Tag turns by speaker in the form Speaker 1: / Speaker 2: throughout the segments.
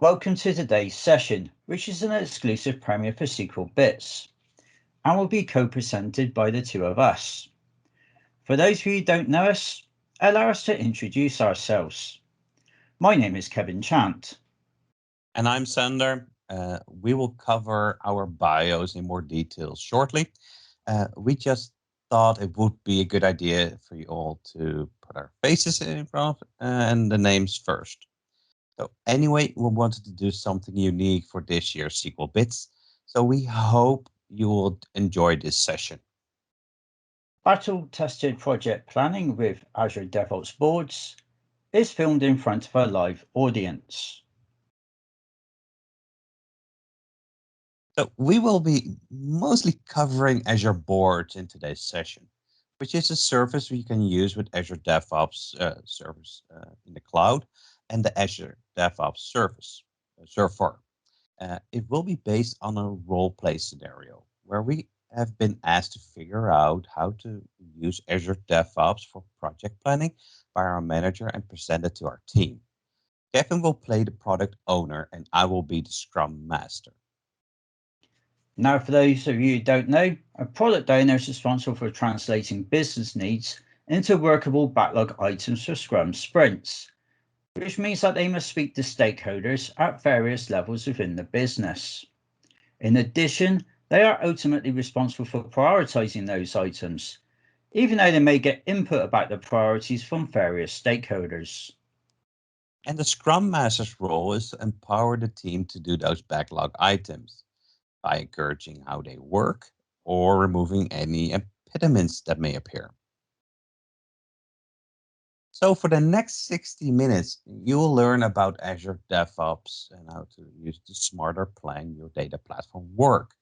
Speaker 1: Welcome to today's session, which is an exclusive premiere for SQL Bits, and will be co-presented by the two of us. For those of you who don't know us, allow us to introduce ourselves. My name is Kevin Chant.
Speaker 2: And I'm Sander. We will cover our bios in more detail shortly. We just thought it would be a good idea for you all to put our faces in front and the names first. So anyway, we wanted to do something unique for this year's SQL Bits. So we hope you will enjoy this session.
Speaker 1: Battle-tested project planning with Azure Devops Boards is filmed in front of a live audience.
Speaker 2: So we will be mostly covering Azure Boards in today's session, which is a service we can use with Azure DevOps service in the cloud and the Azure DevOps server. It will be based on a role play scenario where we have been asked to figure out how to use Azure DevOps for project planning by our manager and present it to our team. Kevin will play the product owner and I will be the Scrum Master.
Speaker 1: Now, for those of you who don't know, a product owner is responsible for translating business needs into workable backlog items for Scrum sprints, which means that they must speak to stakeholders at various levels within the business. In addition, they are ultimately responsible for prioritizing those items, even though they may get input about the priorities from various stakeholders.
Speaker 2: And the Scrum Master's role is to empower the team to do those backlog items by encouraging how they work or removing any impediments that may appear. So for the next 60 minutes, you will learn about Azure DevOps and how to use the smarter plan your data platform work.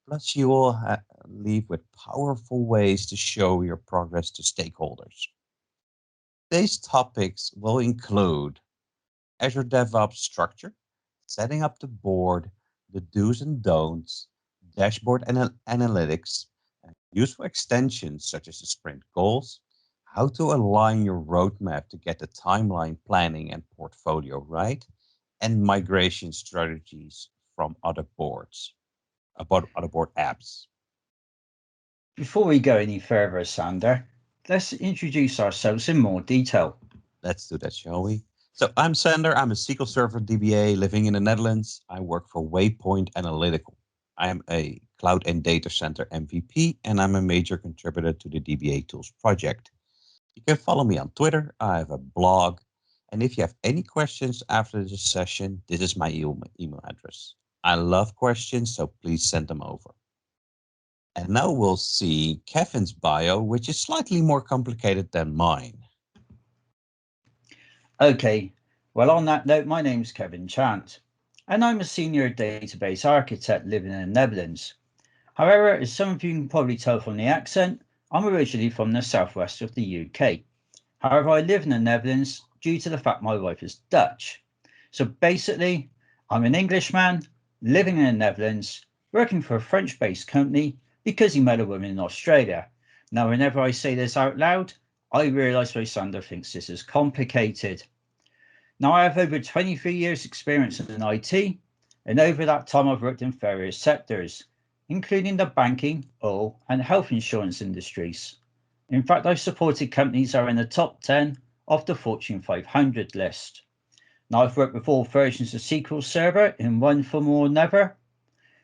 Speaker 2: Plus, you will leave with powerful ways to show your progress to stakeholders. Today's topics will include Azure DevOps structure, setting up the board, the do's and don'ts, dashboard analytics, useful extensions such as the sprint goals, how to align your roadmap to get the timeline planning and portfolio right, and migration strategies from other boards, about other board apps.
Speaker 1: Before we go any further, Sander, let's introduce ourselves in more detail.
Speaker 2: Let's do that, shall we? So I'm Sander. I'm a SQL Server DBA living in the Netherlands. I work for Waypoint ANALYTICAL. I am a cloud and data center MVP, and I'm a major contributor to the DBA Tools project. You can follow me on Twitter. I have a blog. And if you have any questions after this session, this is my email address. I love questions, so please send them over. And now we'll see Kevin's bio, which is slightly more complicated than mine.
Speaker 1: Okay, well, on that note, my name's Kevin Chant, and I'm a senior database architect living in the Netherlands. However, as some of you can probably tell from the accent, I'm originally from the southwest of the UK. However, I live in the Netherlands due to the fact my wife is Dutch. So basically, I'm an Englishman living in the Netherlands, working for a French-based company because he met a woman in Australia. Now, whenever I say this out loud, I realise why Sander thinks this is complicated. Now, I have over 23 years experience in IT, and over that time I've worked in various sectors, including the banking, oil and health insurance industries. In fact, I've supported companies that are in the top 10 of the Fortune 500 list. Now, I've worked with all versions of SQL Server in one form or another,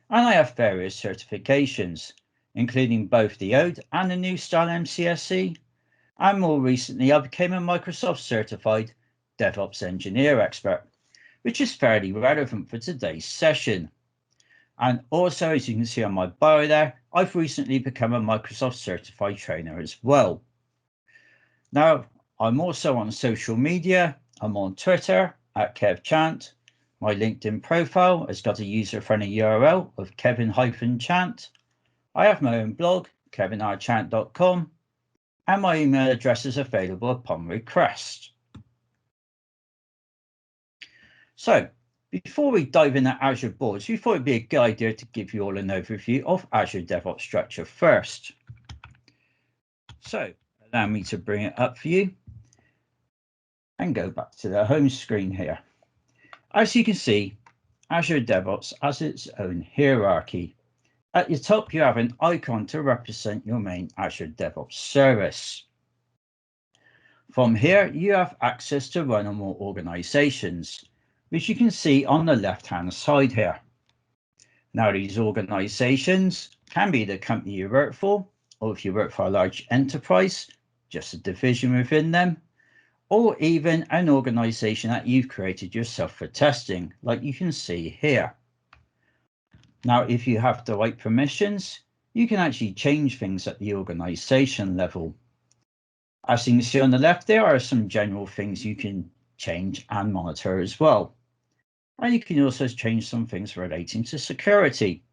Speaker 1: and I have various certifications, including both the old and the new style MCSE, and more recently I became a Microsoft certified DevOps engineer expert, which is fairly relevant for today's session. And also, as you can see on my bio there, I've recently become a Microsoft certified trainer as well. Now, I'm also on social media. I'm on Twitter at KevChant. My LinkedIn profile has got a user-friendly URL of Kevin-Chant. I have my own blog, kevinrchant.com, and my email address is available upon request. So, before we dive into Azure Boards, we thought it'd be a good idea to give you all an overview of Azure DevOps structure first. So, allow me to bring it up for you and go back to the home screen here. As you can see, Azure DevOps has its own hierarchy. At the top, you have an icon to represent your main Azure DevOps service. From here, you have access to one or more organizations, which you can see on the left-hand side here. Now, these organizations can be the company you work for, or if you work for a large enterprise, just a division within them, or even an organization that you've created yourself for testing, like you can see here. Now, if you have the right permissions, you can actually change things at the organization level. As you can see on the left, there are some general things you can change and monitor as well. And you can also change some things relating to security.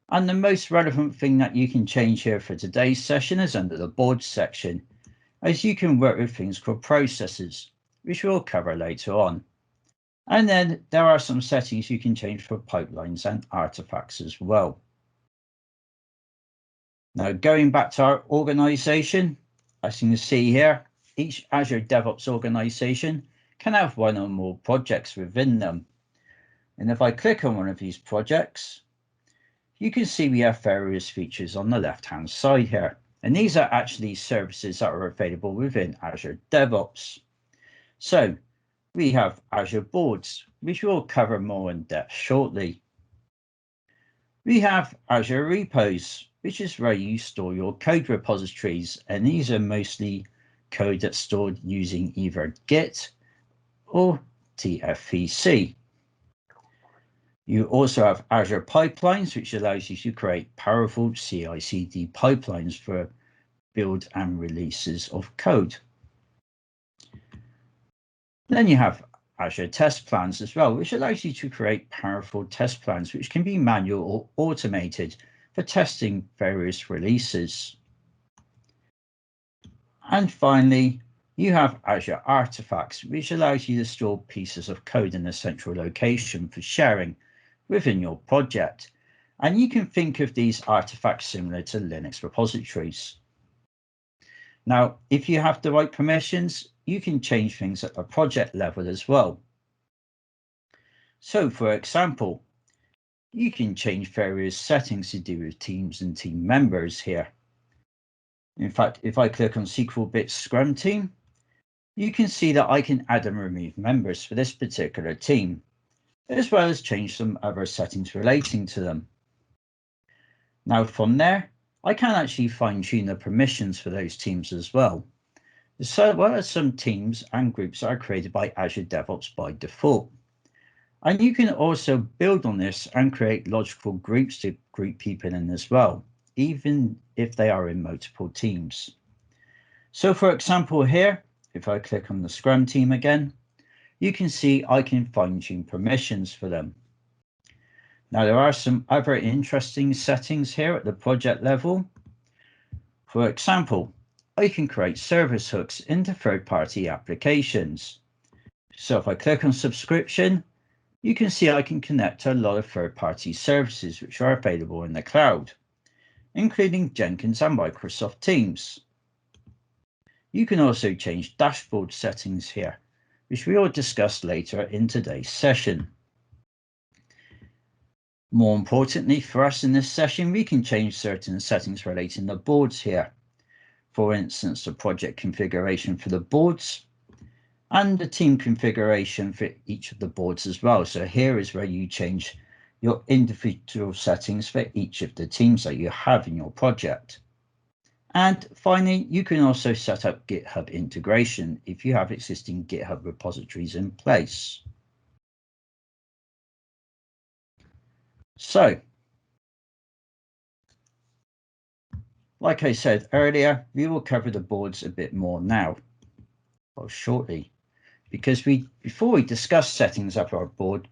Speaker 1: And the most relevant thing that you can change here for today's session is under the boards section, as you can work with things called processes, which we'll cover later on. And then there are some settings you can change for pipelines and artifacts as well. Now, going back to our organization, as you can see here, each Azure DevOps organization can have one or more projects within them. And if I click on one of these projects, you can see we have various features on the left-hand side here. And these are actually services that are available within Azure DevOps. So we have Azure Boards, which we'll cover more in depth shortly. We have Azure Repos, which is where you store your code repositories, and these are mostly code that's stored using either Git or TFVC. You also have Azure Pipelines, which allows you to create powerful CI/CD pipelines for build and releases of code. Then you have Azure Test Plans as well, which allows you to create powerful test plans, which can be manual or automated for testing various releases. And finally, you have Azure Artifacts, which allows you to store pieces of code in a central location for sharing within your project. And you can think of these artifacts similar to Linux repositories. Now, if you have the right permissions, you can change things at the project level as well. So, for example, you can change various settings to do with teams and team members here. In fact, if I click on SQL Bits Scrum Team, you can see that I can add and remove members for this particular team, as well as change some other settings relating to them. Now, from there, I can actually fine-tune the permissions for those teams as well. So, well as some teams and groups that are created by Azure DevOps by default. And you can also build on this and create logical groups to group people in as well, even if they are in multiple teams. So for example here, if I click on the Scrum team again, you can see I can fine-tune permissions for them. Now there are some other interesting settings here at the project level. For example, I can create service hooks into third-party applications. So if I click on subscription, you can see I can connect to a lot of third-party services which are available in the cloud, including Jenkins and Microsoft Teams. You can also change dashboard settings here, which we will discuss later in today's session. More importantly for us in this session, we can change certain settings relating to boards here. For instance, the project configuration for the boards, and the team configuration for each of the boards as well. So here is where you change your individual settings for each of the teams that you have in your project. And finally, you can also set up GitHub integration if you have existing GitHub repositories in place. So, like I said earlier, we will cover the boards a bit more now, or shortly. Because before we discuss settings up our board,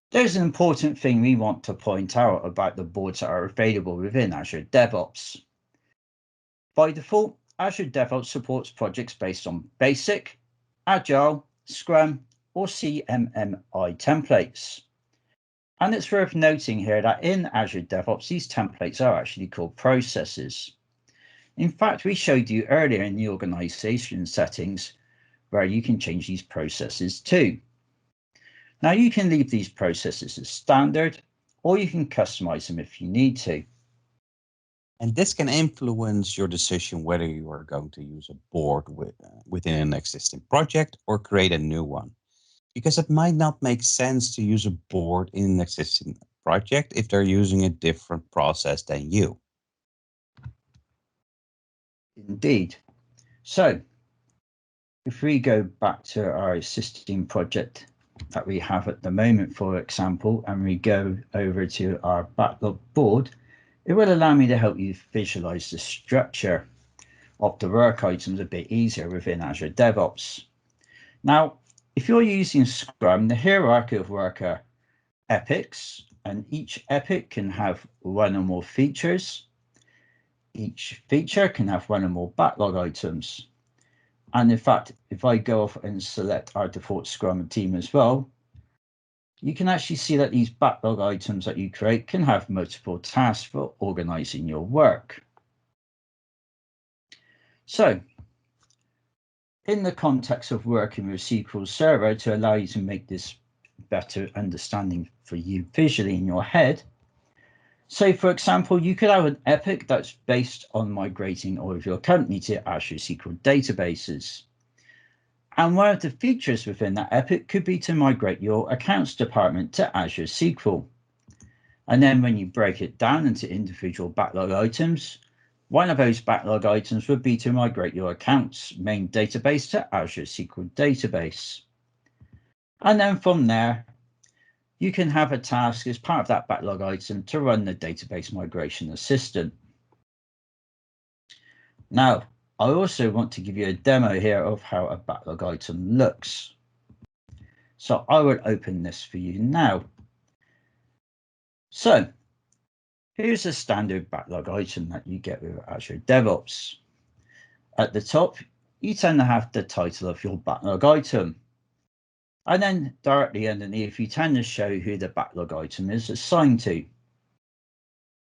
Speaker 1: there's an important thing we want to point out about the boards that are available within Azure DevOps. By default, Azure DevOps supports projects based on Basic, Agile, Scrum, or CMMI templates. And it's worth noting here that in Azure DevOps, these templates are actually called processes. In fact, we showed you earlier in the organization settings where you can change these processes too. Now you can leave these processes as standard, or you can customize them if you need to.
Speaker 2: And this can influence your decision whether you are going to use a board within an existing project or create a new one. Because it might not make sense to use a board in an existing project if they're using a different process than you.
Speaker 1: Indeed. So if we go back to our existing project that we have at the moment, for example, and we go over to our backlog board, it will allow me to help you visualize the structure of the work items a bit easier within Azure DevOps. Now, if you're using Scrum, the hierarchy of work are epics, and each epic can have one or more features. Each feature can have one or more backlog items. And in fact, if I go off and select our default Scrum team as well, you can actually see that these backlog items that you create can have multiple tasks for organizing your work. So, in the context of working with SQL Server, to allow you to make this better understanding for you visually in your head, so for example, you could have an epic that's based on migrating all of your company to Azure SQL databases. And one of the features within that epic could be to migrate your accounts department to Azure SQL. And then when you break it down into individual backlog items, one of those backlog items would be to migrate your accounts main database to Azure SQL database. And then from there, you can have a task as part of that backlog item to run the database migration assistant. Now, I also want to give you a demo here of how a backlog item looks. So I will open this for you now. So here's a standard backlog item that you get with Azure DevOps. At the top, you tend to have the title of your backlog item. And then directly underneath, you tend to show who the backlog item is assigned to.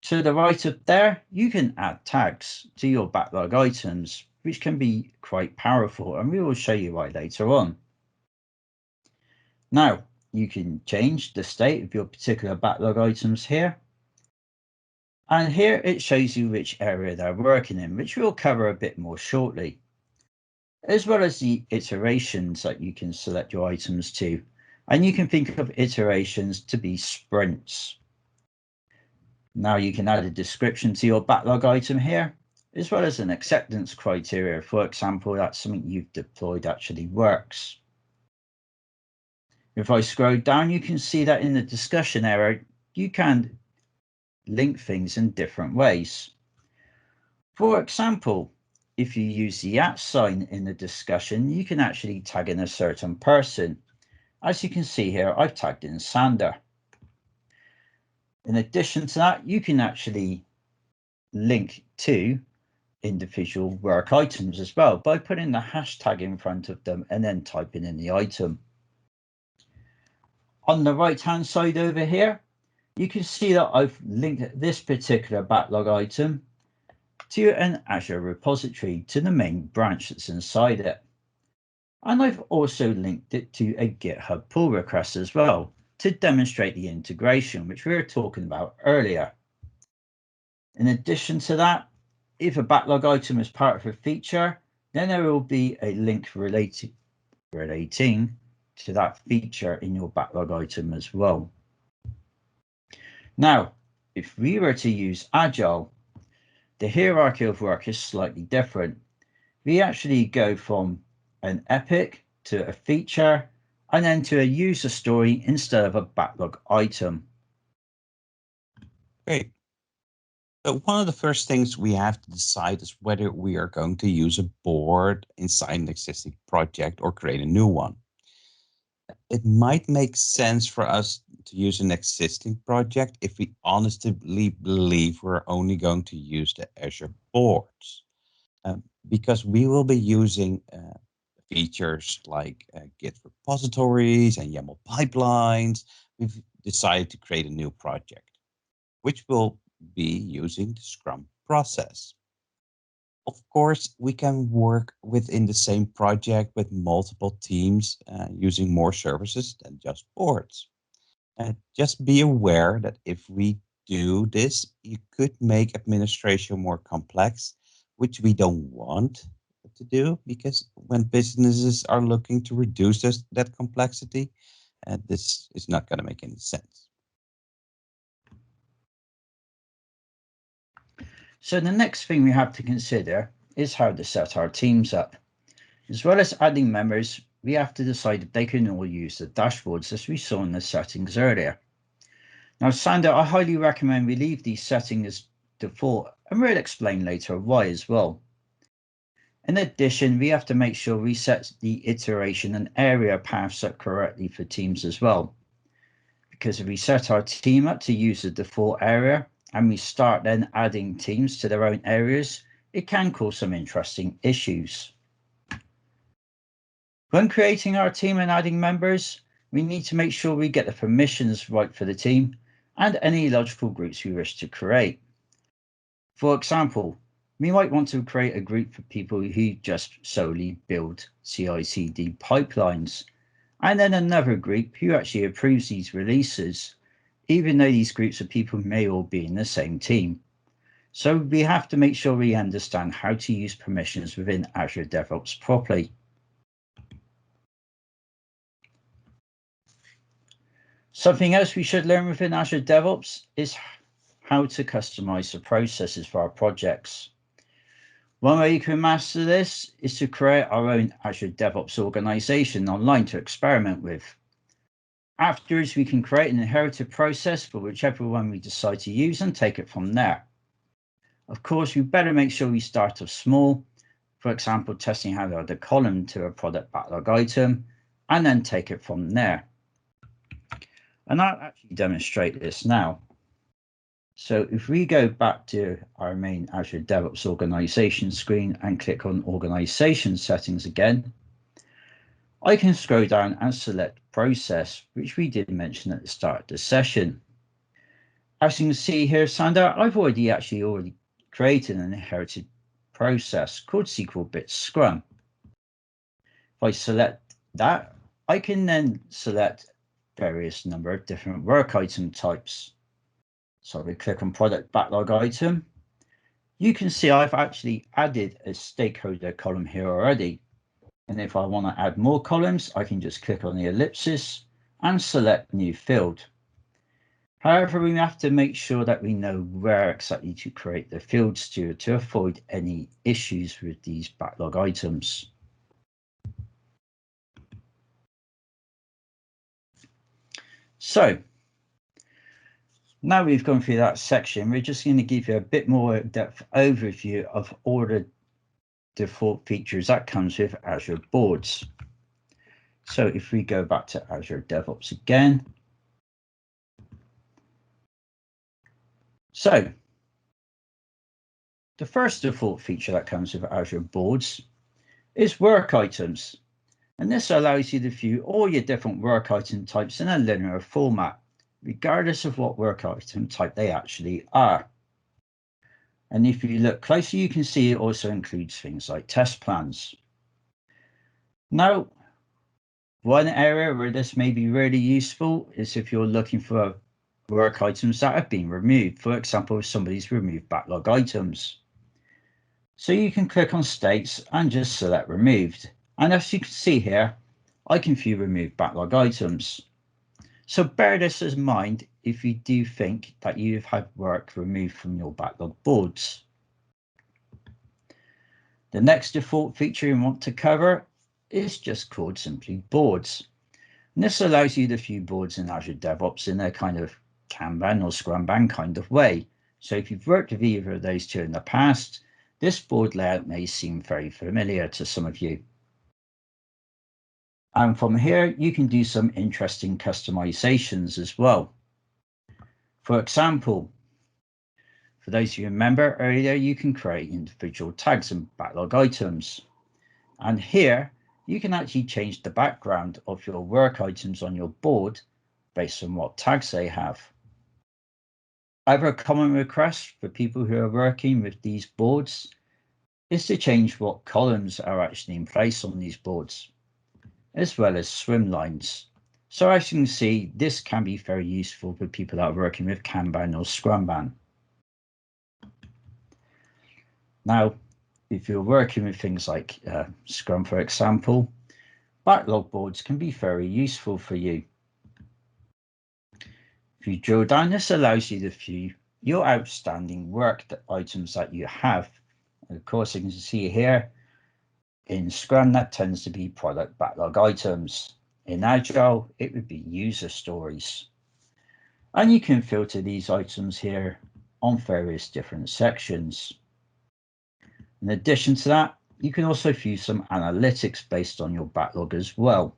Speaker 1: To the right of there, you can add tags to your backlog items, which can be quite powerful, and we will show you why later on. Now, you can change the state of your particular backlog items here. And here it shows you which area they're working in, which we'll cover a bit more shortly, as well as the iterations that you can select your items to. And you can think of iterations to be sprints. Now you can add a description to your backlog item here, as well as an acceptance criteria. For example, that something you've deployed actually works. If I scroll down, you can see that in the discussion area, you can link things in different ways. For example, if you use the @ sign in the discussion, you can actually tag in a certain person. As you can see here, I've tagged in Sander. In addition to that, you can actually link to individual work items as well by putting the hashtag in front of them and then typing in the item. On the right hand side over here, you can see that I've linked this particular backlog item to an Azure repository, to the main branch that's inside it. And I've also linked it to a GitHub pull request as well to demonstrate the integration, which we were talking about earlier. In addition to that, if a backlog item is part of a feature, then there will be a link relating to that feature in your backlog item as well. Now, if we were to use Agile, the hierarchy of work is slightly different. We actually go from an epic to a feature and then to a user story instead of a backlog item.
Speaker 2: Great. So one of the first things we have to decide is whether we are going to use a board inside an existing project or create a new one. It might make sense for us to use an existing project if we honestly believe we're only going to use the Azure Boards, because we will be using features like Git repositories and YAML pipelines. We've decided to create a new project, which will be using the Scrum process. Of course, we can work within the same project with multiple teams using more services than just boards. Just be aware that if we do this, you could make administration more complex, which we don't want to do because when businesses are looking to reduce that complexity, this is not going to make any sense.
Speaker 1: So the next thing we have to consider is how to set our teams up. As well as adding members, we have to decide if they can all use the dashboards as we saw in the settings earlier. Now, Sander, I highly recommend we leave these settings as default, and we'll explain later why as well. In addition, we have to make sure we set the iteration and area paths up correctly for teams as well. Because if we set our team up to use the default area and we start then adding teams to their own areas, it can cause some interesting issues. When creating our team and adding members, we need to make sure we get the permissions right for the team and any logical groups we wish to create. For example, we might want to create a group for people who just solely build CI/CD pipelines, and then another group who actually approves these releases, even though these groups of people may all be in the same team. So we have to make sure we understand how to use permissions within Azure DevOps properly. Something else we should learn within Azure DevOps is how to customize the processes for our projects. One way you can master this is to create our own Azure DevOps organization online to experiment with. Afterwards, we can create an inherited process for whichever one we decide to use and take it from there. Of course, we better make sure we start off small, for example, testing how to add a column to a product backlog item, and then take it from there. And I'll actually demonstrate this now. So if we go back to our main Azure DevOps organization screen and click on organization settings again, I can scroll down and select process, which we did mention at the start of the session. As you can see here, Sander, I've already created an inherited process called SQL bit Scrum. If I select that, I can then select various number of different work item types. So we click on product backlog item. You can see I've actually added a stakeholder column here already. And if I want to add more columns, I can just click on the ellipsis and select new field. However, we have to make sure that we know where exactly to create the fields to avoid any issues with these backlog items. So now we've gone through that section, we're just going to give you a bit more depth overview of all the default features that comes with Azure Boards. So if we go back to Azure DevOps again. So the first default feature that comes with Azure Boards is work items. And this allows you to view all your different work item types in a linear format, regardless of what work item type they actually are. And if you look closer, you can see it also includes things like test plans. Now, one area where this may be really useful is if you're looking for work items that have been removed. For example, if somebody's removed backlog items. So you can click on states and just select removed. And as you can see here, I can view removed backlog items. So bear this in mind if you do think that you've had work removed from your backlog boards. The next default feature you want to cover is just called simply boards. And this allows you to view boards in Azure DevOps in a kind of Kanban or Scrumban kind of way. So if you've worked with either of those two in the past, this board layout may seem very familiar to some of you. And from here, you can do some interesting customizations as well. For example, for those of you who remember earlier, you can create individual tags and backlog items. And here, you can actually change the background of your work items on your board based on what tags they have. Other common requests for people who are working with these boards is to change what columns are actually in place on these boards, as well as swim lines. So as you can see, this can be very useful for people that are working with Kanban or Scrumban. Now, if you're working with things like Scrum, for example, backlog boards can be very useful for you. If you drill down, this allows you to view your outstanding work items that you have. And of course, you can see here in Scrum, that tends to be product backlog items. In Agile, it would be user stories. And you can filter these items here on various different sections. In addition to that, you can also view some analytics based on your backlog as well.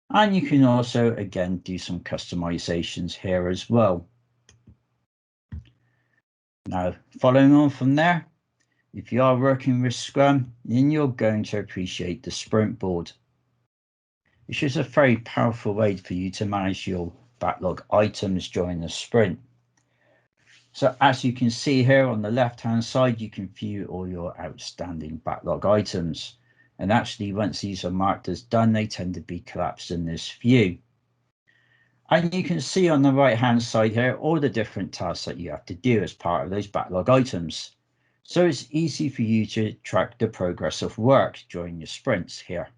Speaker 1: And you can also, again, do some customizations here as well. Now, following on from there, if you are working with Scrum, then you're going to appreciate the sprint board, which is a very powerful way for you to manage your backlog items during the sprint. So as you can see here on the left-hand side, you can view all your outstanding backlog items. And actually, once these are marked as done, they tend to be collapsed in this view. And you can see on the right-hand side here, all the different tasks that you have to do as part of those backlog items. So it's easy for you to track the progress of work during your sprints here.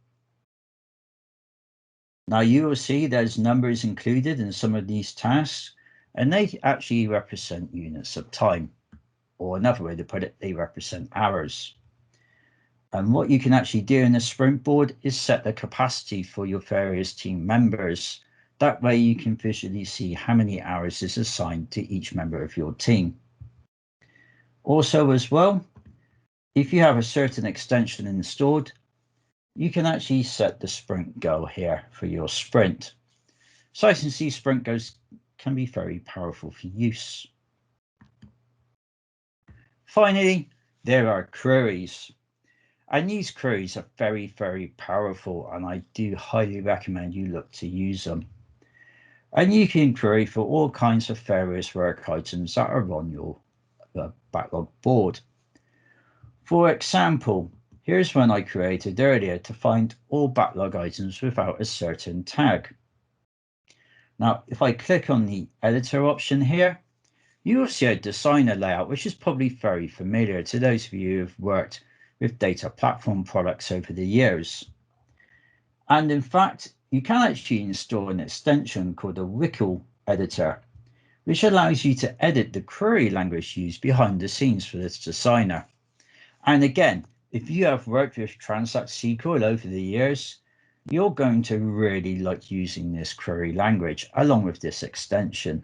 Speaker 1: Now you will see there's numbers included in some of these tasks, and they actually represent units of time. Or another way to put it, they represent hours. And what you can actually do in the sprint board is set the capacity for your various team members. That way you can visually see how many hours is assigned to each member of your team. Also as well, if you have a certain extension installed, you can actually set the sprint goal here for your sprint. So as you can see, sprint goals can be very powerful for use. Finally, there are queries. And these queries are very, very powerful, and I do highly recommend you look to use them. And you can query for all kinds of various work items that are on your backlog board. For example, here's one I created earlier to find all backlog items without a certain tag. Now, if I click on the editor option here, you will see a designer layout, which is probably very familiar to those of you who have worked with data platform products over the years. And in fact, you can actually install an extension called a WCL editor, which allows you to edit the query language used behind the scenes for this designer. And again, if you have worked with Transact SQL over the years, you're going to really like using this query language along with this extension.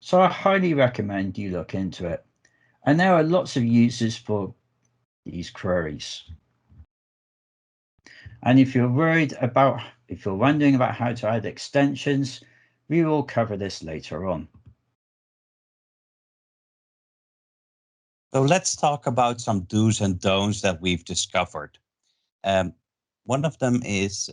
Speaker 1: So I highly recommend you look into it. And there are lots of uses for these queries. And if you're wondering about how to add extensions, we will cover this later on.
Speaker 2: So let's talk about some do's and don'ts that we've discovered. One of them is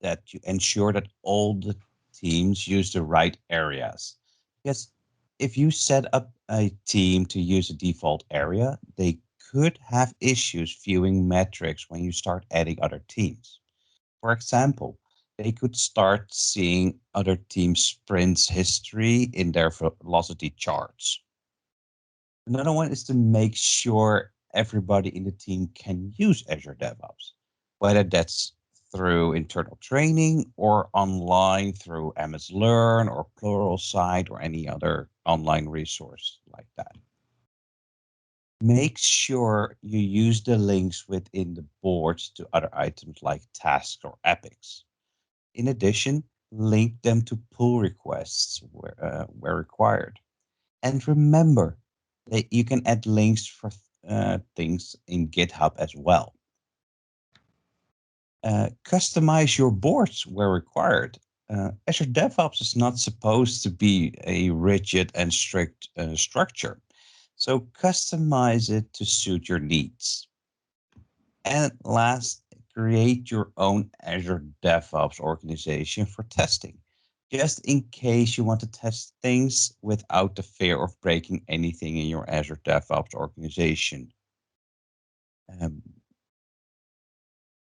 Speaker 2: that you ensure that all the teams use the right areas. Because if you set up a team to use a default area, they could have issues viewing metrics when you start adding other teams. For example, they could start seeing other teams' sprints history in their velocity charts. Another one is to make sure everybody in the team can use Azure DevOps, whether that's through internal training or online through MS Learn or Pluralsight or any other online resource like that. Make sure you use the links within the boards to other items like tasks or epics. In addition, link them to pull requests where required. And remember that you can add links for things in GitHub as well. Customize your boards where required. Azure DevOps is not supposed to be a rigid and strict structure. So customize it to suit your needs. And last, create your own Azure DevOps organization for testing. just in case you want to test things without the fear of breaking anything in your Azure DevOps organization. Um,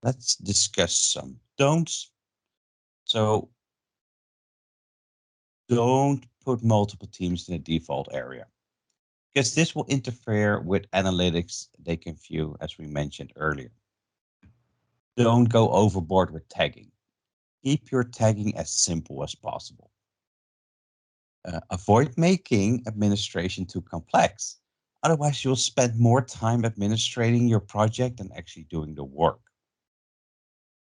Speaker 2: let's discuss some don'ts. So don't put multiple teams in the default area, because this will interfere with analytics they can view, as we mentioned earlier. Don't go overboard with tagging. Keep your tagging as simple as possible. Avoid making administration too complex. Otherwise, you'll spend more time administrating your project than actually doing the work.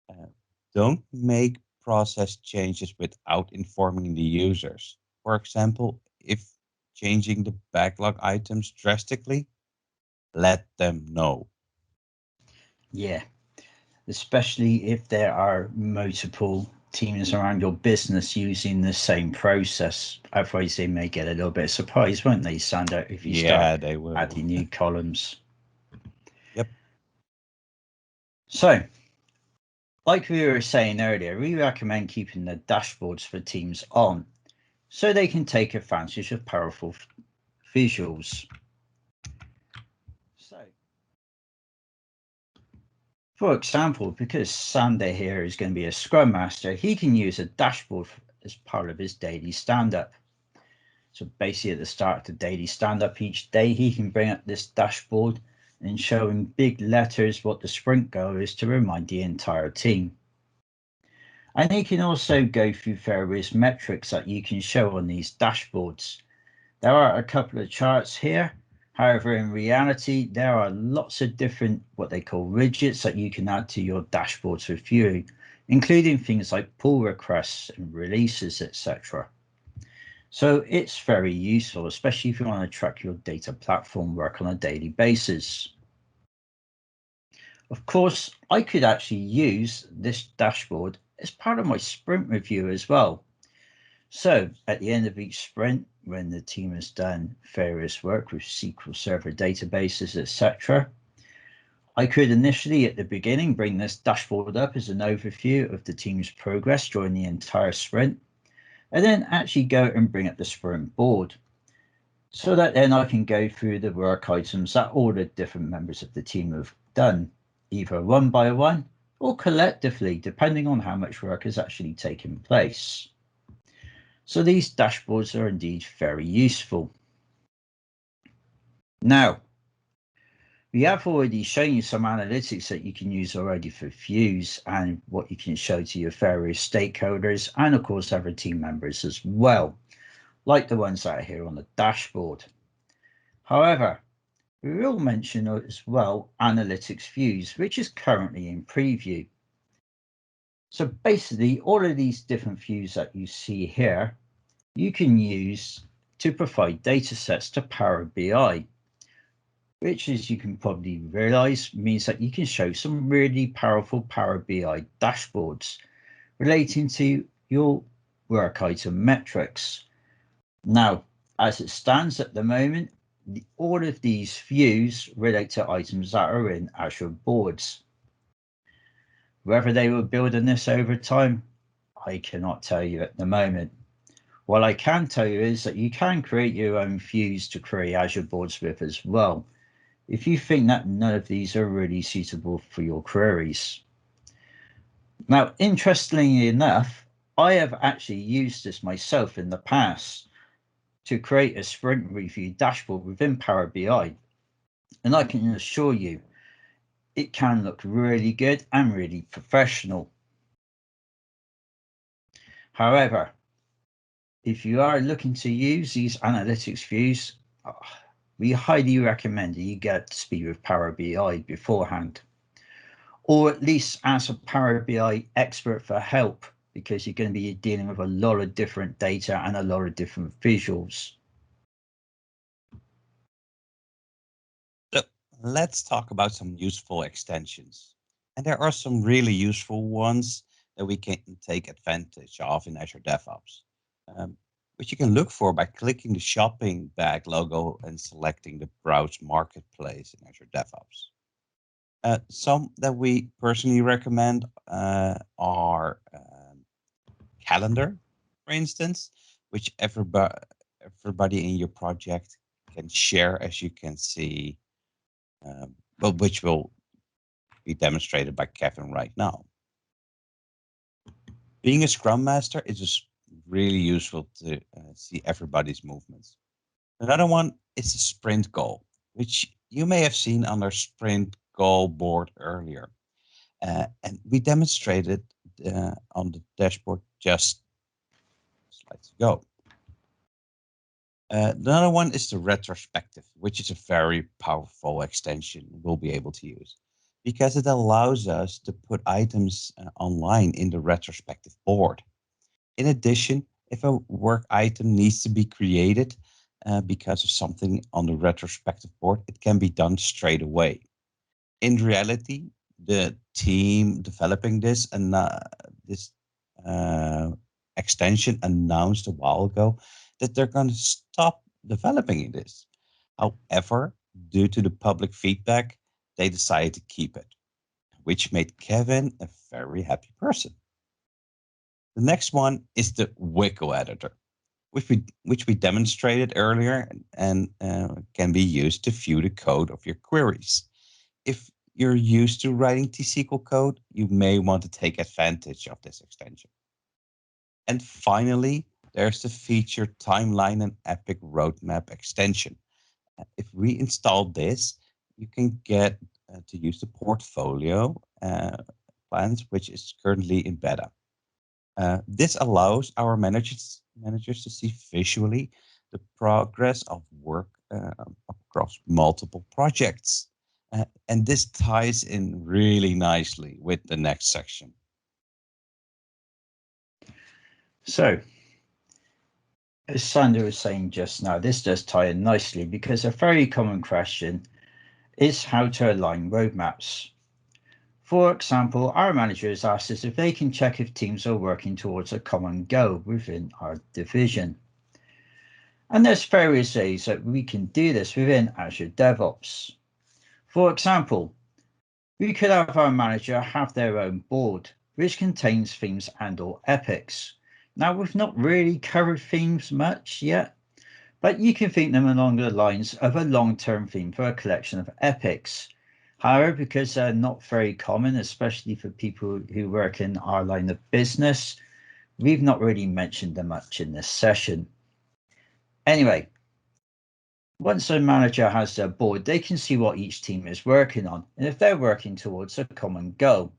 Speaker 2: Uh, don't make process changes without informing the users. For example, if changing the backlog items drastically, let them know.
Speaker 1: Yeah, especially if there are multiple teams around your business using the same process. Otherwise, they may get a little bit surprised, won't they, Sander, if you start
Speaker 2: Yeah, they will.
Speaker 1: adding new columns.
Speaker 2: Yep.
Speaker 1: So, like we were saying earlier, we recommend keeping the dashboards for teams on so they can take advantage of powerful visuals. So, for example, because Sander here is going to be a Scrum Master, he can use a dashboard as part of his daily stand-up. So basically at the start of the daily stand-up each day, he can bring up this dashboard and show in big letters what the sprint goal is to remind the entire team. And he can also go through various metrics that you can show on these dashboards. There are a couple of charts here. However, in reality, there are lots of different what they call widgets that you can add to your dashboards with Vue, including things like pull requests and releases, etc. So it's very useful, especially if you want to track your data platform work on a daily basis. Of course, I could actually use this dashboard as part of my sprint review as well. So at the end of each sprint, when the team has done various work with SQL Server databases, etc., I could initially at the beginning bring this dashboard up as an overview of the team's progress during the entire sprint, and then actually go and bring up the sprint board so that then I can go through the work items that all the different members of the team have done, either one by one or collectively, depending on how much work has actually taken place. So these dashboards are indeed very useful. Now, we have already shown you some analytics that you can use already for views and what you can show to your various stakeholders and of course other team members as well, like the ones that are here on the dashboard. However, we will mention as well analytics views, which is currently in preview. So basically all of these different views that you see here, you can use to provide data sets to Power BI, which, as you can probably realize, means that you can show some really powerful Power BI dashboards relating to your work item metrics. Now, as it stands at the moment, all of these views relate to items that are in Azure Boards. Whether they will build on this over time, I cannot tell you at the moment. What I can tell you is that you can create your own views to create Azure Boards with as well, if you think that none of these are really suitable for your queries. Now, interestingly enough, I have actually used this myself in the past to create a sprint review dashboard within Power BI. And I can assure you, it can look really good and really professional. However, if you are looking to use these analytics views, we highly recommend that you get up to speed with Power BI beforehand, or at least ask a Power BI expert for help, because you're going to be dealing with a lot of different data and a lot of different visuals.
Speaker 2: So let's talk about some useful extensions. And there are some really useful ones that we can take advantage of in Azure DevOps, which you can look for by clicking the shopping bag logo and selecting the Browse Marketplace in Azure DevOps. Some that we personally recommend are Calendar. for instance, which everybody in your project can share, as you can see, but which will be demonstrated by Kevin right now. Being a Scrum Master is just really useful to see everybody's movements. Another one is the sprint goal, which you may have seen on our sprint goal board earlier. And we demonstrated on the dashboard just slides ago. Another one is the retrospective, which is a very powerful extension we'll be able to use because it allows us to put items online in the retrospective board. In addition, if a work item needs to be created because of something on the retrospective board, it can be done straight away. In reality, the team developing this and this extension announced a while ago that they're going to stop developing this. However, due to the public feedback, they decided to keep it, which made Kevin a very happy person. The next one is the WYCL editor, which we demonstrated earlier and can be used to view the code of your queries. If you're used to writing T-SQL code, you may want to take advantage of this extension. And finally, there's the feature timeline and epic roadmap extension. If we install this, you can get to use the portfolio plans, which is currently in beta. This allows our managers to see visually the progress of work across multiple projects. And this ties in really nicely with the next section.
Speaker 1: So, as Sander was saying just now, this does tie in nicely because a very common question is how to align roadmaps. For example, our manager has asked us if they can check if teams are working towards a common goal within our division. And there's various ways that we can do this within Azure DevOps. For example, we could have our manager have their own board, which contains themes and/or epics. Now, we've not really covered themes much yet, but you can think them along the lines of a long-term theme for a collection of epics. However, because they're not very common, especially for people who work in our line of business, we've not really mentioned them much in this session. Anyway, once a manager has their board, they can see what each team is working on and if they're working towards a common goal.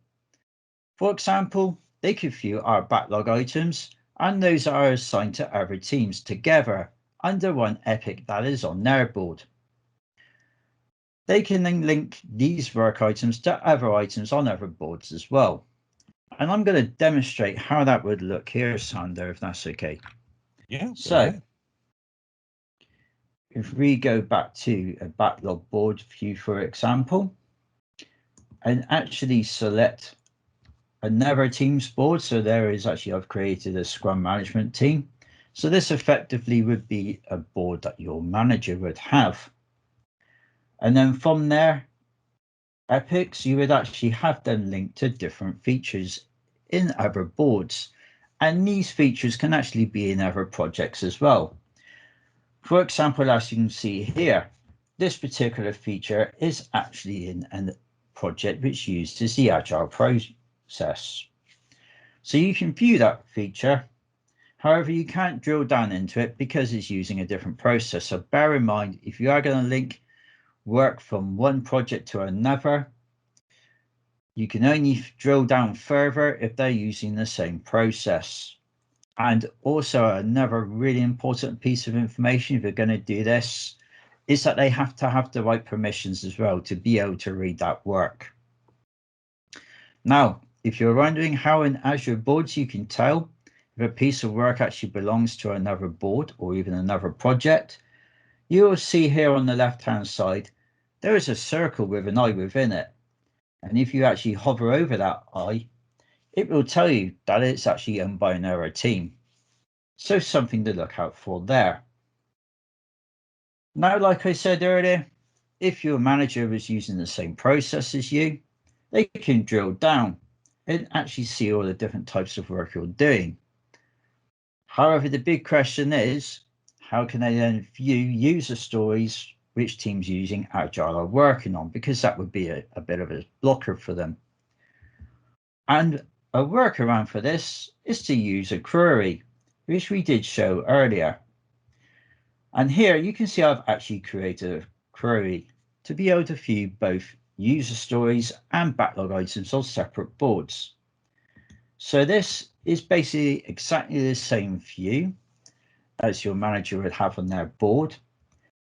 Speaker 1: For example, they could view our backlog items and those that are assigned to other teams together under one epic that is on their board. They can then link these work items to other items on other boards as well. And I'm going to demonstrate how that would look here, Sander, if that's okay.
Speaker 2: Yeah.
Speaker 1: So if we go back to a backlog board view, for example, and actually select another team's board. So there is actually, I've created a Scrum management team. So this effectively would be a board that your manager would have. And then from there, epics, you would actually have them linked to different features in other boards. And these features can actually be in other projects as well. For example, as you can see here, this particular feature is actually in a project which uses the Agile process. So you can view that feature. However, you can't drill down into it because it's using a different process. So bear in mind, if you are going to link work from one project to another, you can only drill down further if they're using the same process. And also another really important piece of information, if you're going to do this, is that they have to have the right permissions as well to be able to read that work. Now, if you're wondering how in Azure Boards you can tell if a piece of work actually belongs to another board or even another project, you will see here on the left-hand side, there is a circle with an eye within it. And if you actually hover over that eye, it will tell you that it's actually owned by another team. So something to look out for there. Now, like I said earlier, if your manager is using the same process as you, they can drill down and actually see all the different types of work you're doing. However, the big question is, how can I then view user stories which teams using Agile are working on? Because that would be a bit of a blocker for them. And a workaround for this is to use a query, which we did show earlier. And here you can see I've actually created a query to be able to view both user stories and backlog items on separate boards. So this is basically exactly the same view as your manager would have on their board.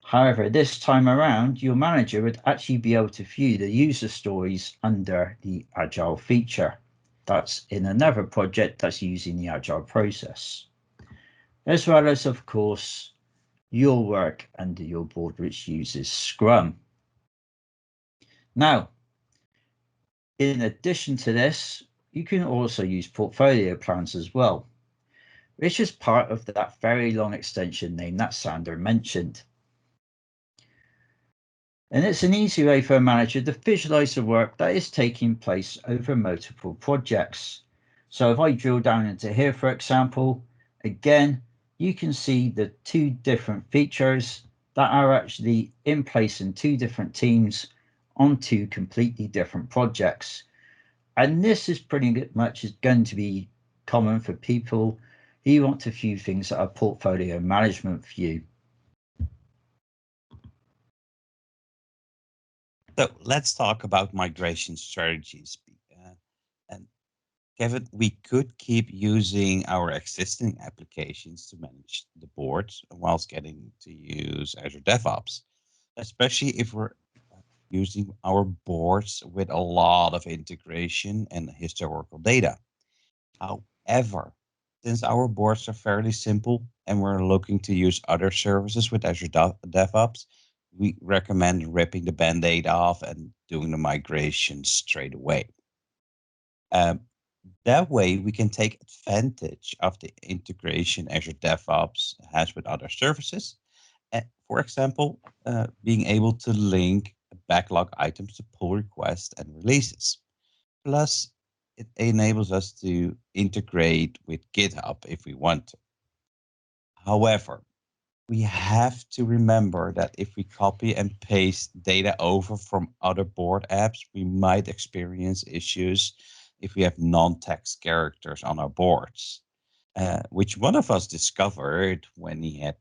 Speaker 1: However, this time around, your manager would actually be able to view the user stories under the Agile feature. That's in another project that's using the Agile process, as well as, of course, your work under your board, which uses Scrum. Now, in addition to this, you can also use portfolio plans as well, which is part of that very long extension name that Sander mentioned. And it's an easy way for a manager to visualize the work that is taking place over multiple projects. So if I drill down into here, for example, again, you can see the two different features that are actually in place in two different teams on two completely different projects. And this is pretty much going to be common for people who want to view things at a portfolio management view.
Speaker 2: So let's talk about migration strategies. And Kevin, we could keep using our existing applications to manage the boards whilst getting to use Azure DevOps, especially if we're using our boards with a lot of integration and historical data. However, since our boards are fairly simple and we're looking to use other services with Azure DevOps, we recommend ripping the band-aid off and doing the migration straight away. That way, we can take advantage of the integration Azure DevOps has with other services. For example, being able to link backlog items to pull requests and releases. Plus, it enables us to integrate with GitHub if we want to. However, we have to remember that if we copy and paste data over from other board apps, we might experience issues if we have non-text characters on our boards, which one of us discovered when he had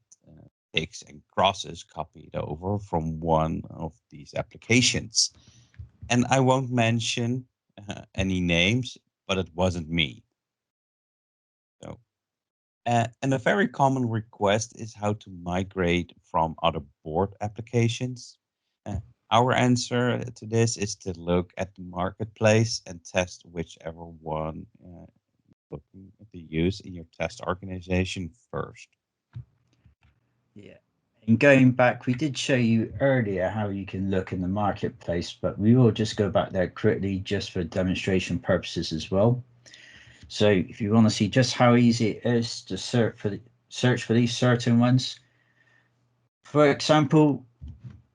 Speaker 2: ticks and crosses copied over from one of these applications. And I won't mention any names, but it wasn't me. So, and a very common request is how to migrate from other board applications. Uh, our answer to this is to look at the marketplace and test whichever one you're looking to use in your test organization first.
Speaker 1: Yeah. And going back, we did show you earlier how you can look in the marketplace, but we will just go back there quickly just for demonstration purposes as well. So if you want to see just how easy it is to search for these certain ones, for example,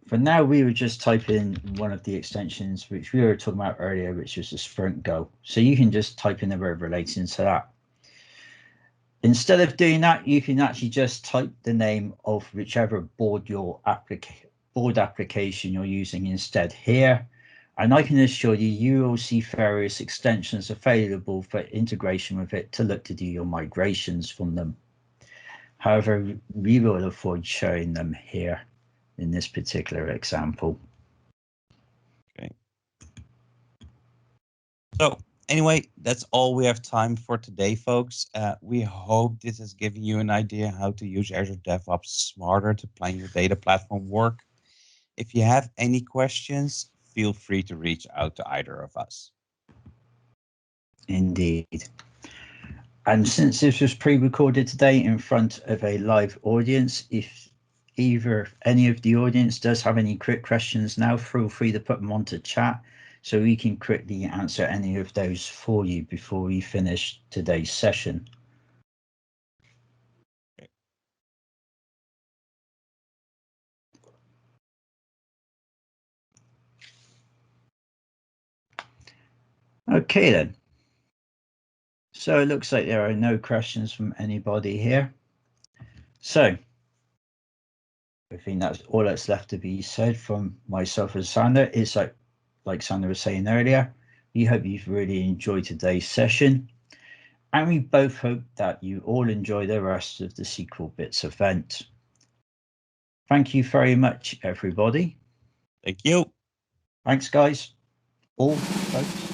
Speaker 1: for now we would just type in one of the extensions which we were talking about earlier, which was the Sprint Go. So you can just type in the word relating to that. Instead of doing that, you can actually just type the name of whichever board application you're using instead here. And I can assure you, you will see various extensions available for integration with it to look to do your migrations from them. However, we will avoid showing them here in this particular example.
Speaker 2: Okay. So anyway, that's all we have time for today, folks. We hope this has given you an idea how to use Azure DevOps smarter to plan your data platform work. If you have any questions, feel free to reach out to either of us.
Speaker 1: Indeed. And since this was pre-recorded today in front of a live audience, if any of the audience does have any quick questions now, feel free to put them onto chat so we can quickly answer any of those for you before we finish today's session. Okay then. So it looks like there are no questions from anybody here. So I think that's all that's left to be said from myself and Sander. It's like Sander was saying earlier, we hope you've really enjoyed today's session. And we both hope that you all enjoy the rest of the SQL Bits event. Thank you very much, everybody.
Speaker 2: Thank you.
Speaker 1: Thanks, guys. All folks.